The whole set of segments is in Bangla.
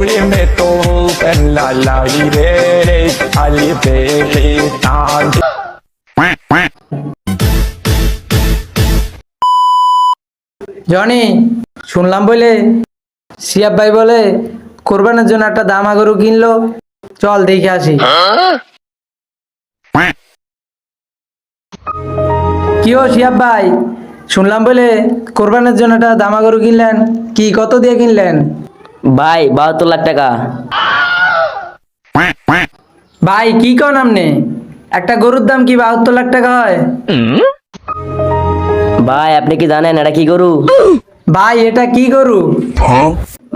में तो पहला लाई रे खाली पेटे ताज জনি শুনলাম বলে সিয়াব ভাই বলে কোরবানের জন্য একটা দামা গরু কিনলো, চল দেখে আসি। কি ও সিয়াব ভাই, শুনলাম বলে কোরবানের জন্য একটা দামা গরু কিনলেন, কি কত দিয়ে কিনলেন? ভাই 72 লাখ টাকা। ভাই কি কন আপনি, একটা গরুর দাম কি 72 লাখ টাকা হয়? ভাই আপনি কি জানেন এটা কি গরু? ভাই এটা কি গরু?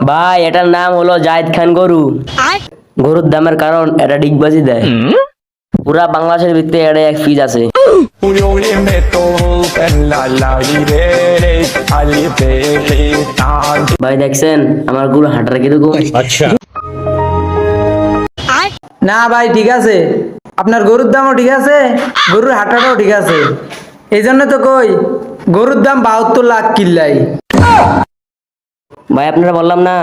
ভাই এটার নাম হলো জায়েদ খান গরু। গরুর দামের কারণ এটা ডিগবাজি দেয়। পুরা বাংলাদেশের ভিতরে এটা এক পিস আছে। उड़ी में तो पहला लाई रे खाली पेटे ताज ভাই দেখছেন আমার গরু হাঁটার কিরকম? না ভাই ঠিক আছে, আপনার গরুর দামও ঠিক আছে, গরুর হাঁটাটাও ঠিক আছে, এই জন্য তো কই গরুর দাম 72 লাখ কিল্লাই। ভাই আপনারা বললাম না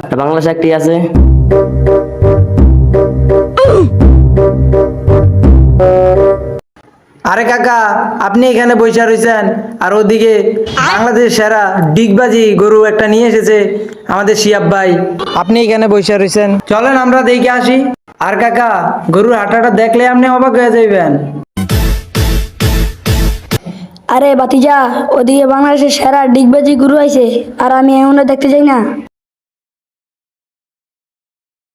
এটা বাংলাদেশে একটি আছে। আরে কাকা, আপনি এখানে বসে রয়েছেন আর ওদিকে বাংলাদেশ সেরা ডিগবাজি গরু একটা নিয়ে এসেছে আমাদের শিয়াব ভাই, আপনি এখানে বসে রয়েছেন, চলেন আমরা দেখে আসি। আর কাকা, গরুর হাঁটাটা দেখলে আপনি অবাক হয়ে যাইবেন। আরে বাতিজা, ওদিকে বাংলাদেশের সেরা ডিগবাজি গুরু আইছে আর আমি এমন দেখতে চাই না।